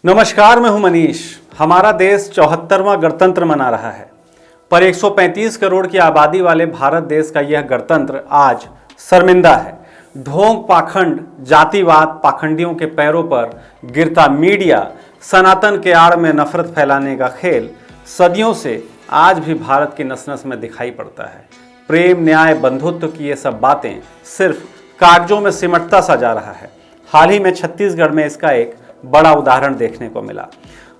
नमस्कार, मैं हूं मनीष। हमारा देश 74वां गणतंत्र मना रहा है, पर 135 करोड़ की आबादी वाले भारत देश का यह गणतंत्र आज शर्मिंदा है। ढोंग, पाखंड, जातिवाद, पाखंडियों के पैरों पर गिरता मीडिया, सनातन के आड़ में नफरत फैलाने का खेल सदियों से आज भी भारत की नस नस में दिखाई पड़ता है। प्रेम, न्याय, बंधुत्व की ये सब बातें सिर्फ कागजों में सिमटता सा जा रहा है। हाल ही में छत्तीसगढ़ में इसका एक बड़ा उदाहरण देखने को मिला।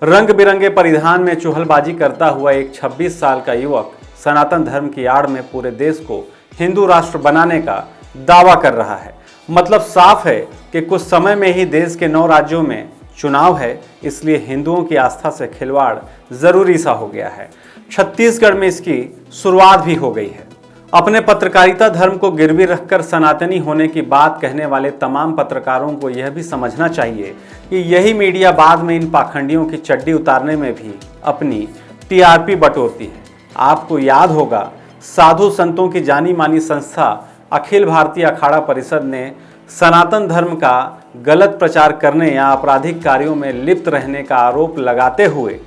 रंग बिरंगे परिधान में चुहलबाजी करता हुआ एक 26 साल का युवक सनातन धर्म की आड़ में पूरे देश को हिंदू राष्ट्र बनाने का दावा कर रहा है। मतलब साफ है कि कुछ समय में ही देश के 9 राज्यों में चुनाव है, इसलिए हिंदुओं की आस्था से खिलवाड़ जरूरी सा हो गया है। छत्तीसगढ़ में इसकी शुरुआत भी हो गई है। अपने पत्रकारिता धर्म को गिरवी रखकर सनातनी होने की बात कहने वाले तमाम पत्रकारों को यह भी समझना चाहिए कि यही मीडिया बाद में इन पाखंडियों की चड्डी उतारने में भी अपनी टीआरपी बटोरती है। आपको याद होगा, साधु संतों की जानी मानी संस्था अखिल भारतीय अखाड़ा परिषद ने सनातन धर्म का गलत प्रचार करने या आपराधिक कार्यों में लिप्त रहने का आरोप लगाते हुए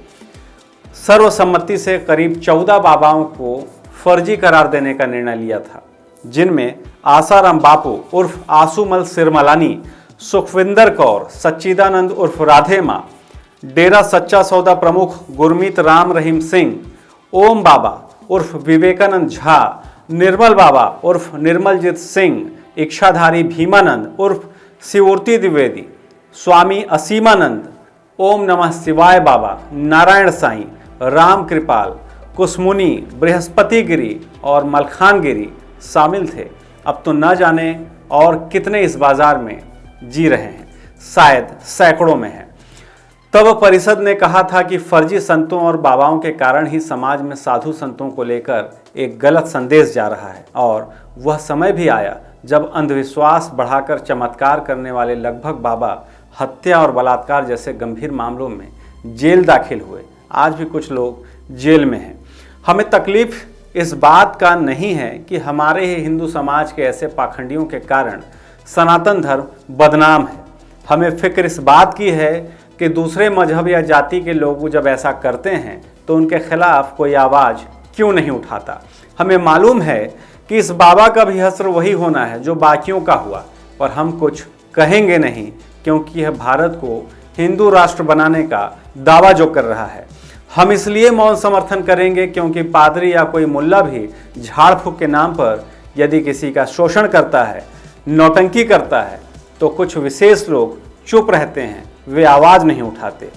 सर्वसम्मति से करीब 14 बाबाओं को फर्जी करार देने का निर्णय लिया था, जिनमें आसाराम बापू उर्फ आसूमल सिरमलानी, सुखविंदर कौर, सच्चिदानंद उर्फ राधे माँ, डेरा सच्चा सौदा प्रमुख गुरमीत राम रहीम सिंह, ओम बाबा उर्फ विवेकानंद झा, निर्मल बाबा उर्फ निर्मलजीत सिंह, इच्छाधारी भीमानंद उर्फ शिवूर्ति द्विवेदी, स्वामी असीमानंद, ओम नमः शिवाय बाबा, नारायण साईं, राम कृपाल, कुसमुनी, बृहस्पति गिरी और मलखान गिरी शामिल थे। अब तो न जाने और कितने इस बाजार में जी रहे हैं, शायद सैकड़ों में हैं। तब परिषद ने कहा था कि फर्जी संतों और बाबाओं के कारण ही समाज में साधु संतों को लेकर एक गलत संदेश जा रहा है, और वह समय भी आया जब अंधविश्वास बढ़ाकर चमत्कार करने वाले लगभग बाबा हत्या और बलात्कार जैसे गंभीर मामलों में जेल दाखिल हुए। आज भी कुछ लोग जेल में हैं। हमें तकलीफ इस बात का नहीं है कि हमारे ही हिंदू समाज के ऐसे पाखंडियों के कारण सनातन धर्म बदनाम है। हमें फिक्र इस बात की है कि दूसरे मजहब या जाति के लोग जब ऐसा करते हैं तो उनके खिलाफ कोई आवाज़ क्यों नहीं उठाता। हमें मालूम है कि इस बाबा का भी हश्र वही होना है जो बाकियों का हुआ, पर हम कुछ कहेंगे नहीं, क्योंकि यह भारत को हिंदू राष्ट्र बनाने का दावा जो कर रहा है। हम इसलिए मौन समर्थन करेंगे क्योंकि पादरी या कोई मुल्ला भी झाड़ फूक के नाम पर यदि किसी का शोषण करता है, नौटंकी करता है, तो कुछ विशेष लोग चुप रहते हैं, वे आवाज़ नहीं उठाते।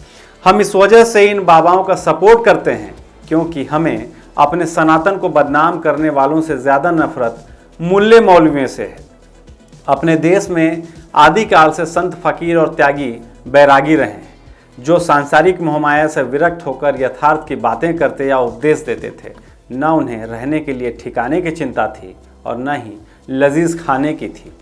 हम इस वजह से इन बाबाओं का सपोर्ट करते हैं क्योंकि हमें अपने सनातन को बदनाम करने वालों से ज़्यादा नफरत मुल्ले मौलवियों से है। अपने देश में आदिकाल से संत, फकीर और त्यागी बैरागी रहे हैं, जो सांसारिक मोहमाया से विरक्त होकर यथार्थ की बातें करते या उपदेश देते थे। न उन्हें रहने के लिए ठिकाने की चिंता थी और न ही लजीज खाने की थी।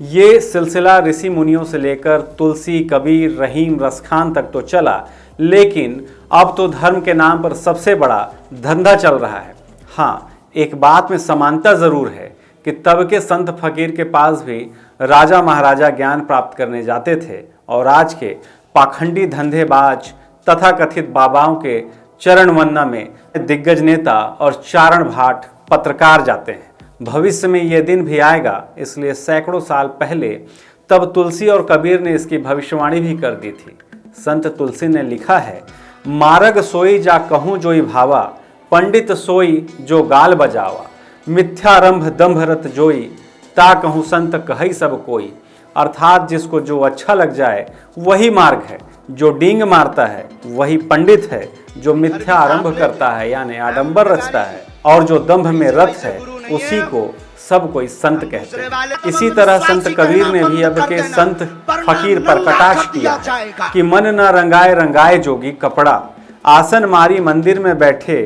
ये सिलसिला ऋषि मुनियों से लेकर तुलसी, कबीर, रहीम, रसखान तक तो चला, लेकिन अब तो धर्म के नाम पर सबसे बड़ा धंधा चल रहा है। हाँ, एक बात में समानता ज़रूर है कि तब के संत फकीर के पास भी राजा महाराजा ज्ञान प्राप्त करने जाते थे, और आज के पाखंडी धंधेबाज तथा कथित बाबाओं के चरण वंदना में दिग्गज नेता और चारण भाट पत्रकार जाते हैं। भविष्य में यह दिन भी आएगा, इसलिए सैकड़ों साल पहले तब तुलसी और कबीर ने इसकी भविष्यवाणी भी कर दी थी। संत तुलसी ने लिखा है, मारग सोई जा कहूँ जोई भावा, पंडित सोई जो गाल बजावा, मिथ्यारंभ दंभ रत जोई, ता कहूँ संत कहई सब कोई। अर्थात जिसको जो अच्छा लग जाए वही मार्ग है, जो डींग मारता है वही पंडित है, जो मिथ्या आरंभ करता है यानी आडंबर रचता है, और जो दंभ में रत है उसी को सब कोई संत कहते हैं। इसी तरह संत कबीर ने भी अब के संत फकीर पर कटाक्ष किया कि मन न रंगाए रंगाए जोगी कपड़ा, आसन मारी मंदिर में बैठे,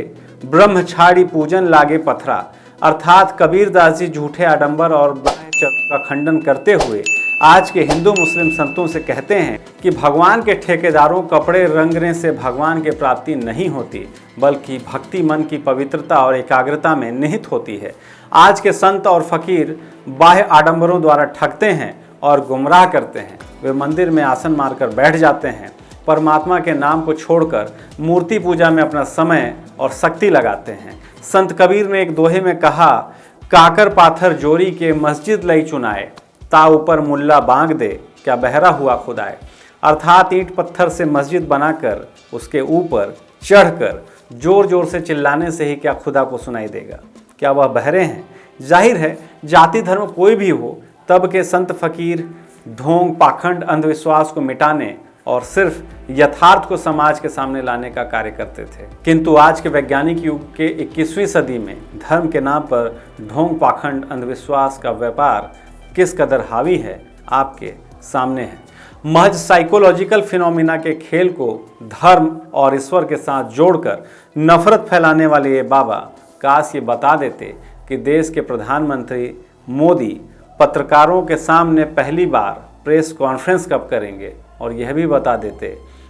ब्रह्म छाड़ी पूजन लागे पथरा। अर्थात कबीरदास जी झूठे आडंबर और का खंडन करते हुए आज के हिंदू मुस्लिम संतों से कहते हैं कि भगवान के ठेकेदारों कपड़े रंगने से भगवान की प्राप्ति नहीं होती, बल्कि भक्ति मन की पवित्रता और एकाग्रता में निहित होती है। आज के संत और फकीर बाह्य आडंबरों द्वारा ठगते हैं और गुमराह करते हैं। वे मंदिर में आसन मारकर बैठ जाते हैं परमात्मा के नाम को छोड़कर मूर्ति पूजा में अपना समय और शक्ति लगाते हैं। संत कबीर ने एक दोहे में कहा, काकर पाथर जोरी के मस्जिद लई चुनाए, ता ऊपर मुल्ला बांग दे, क्या बहरा हुआ खुदाए। अर्थात ईंट पत्थर से मस्जिद बनाकर उसके ऊपर चढ़कर जोर जोर से चिल्लाने से ही क्या खुदा को सुनाई देगा? क्या वह बहरे हैं? जाहिर है, जाति धर्म कोई भी हो, तब के संत फकीर ढोंग, पाखंड, अंधविश्वास को मिटाने और सिर्फ यथार्थ को समाज के सामने लाने का कार्य करते थे। किंतु आज के वैज्ञानिक युग के 21वीं सदी में धर्म के नाम पर ढोंग, पाखंड, अंधविश्वास का व्यापार किस कदर हावी है आपके सामने है। महज साइकोलॉजिकल फिनोमिना के खेल को धर्म और ईश्वर के साथ जोड़कर नफरत फैलाने वाले ये बाबा काश ये बता देते कि देश के प्रधानमंत्री मोदी पत्रकारों के सामने पहली बार प्रेस कॉन्फ्रेंस कब करेंगे, और यह भी बता देते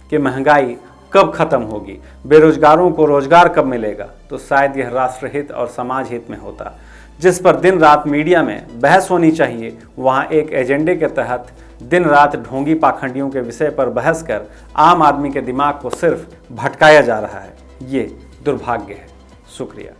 कि महंगाई कब खत्म होगी, बेरोजगारों को रोजगार कब मिलेगा, तो शायद यह राष्ट्रहित और समाज हित में होता। जिस पर दिन रात मीडिया में बहस होनी चाहिए, वहाँ एक एजेंडे के तहत दिन रात ढोंगी पाखंडियों के विषय पर बहस कर आम आदमी के दिमाग को सिर्फ भटकाया जा रहा है। ये दुर्भाग्य है। शुक्रिया।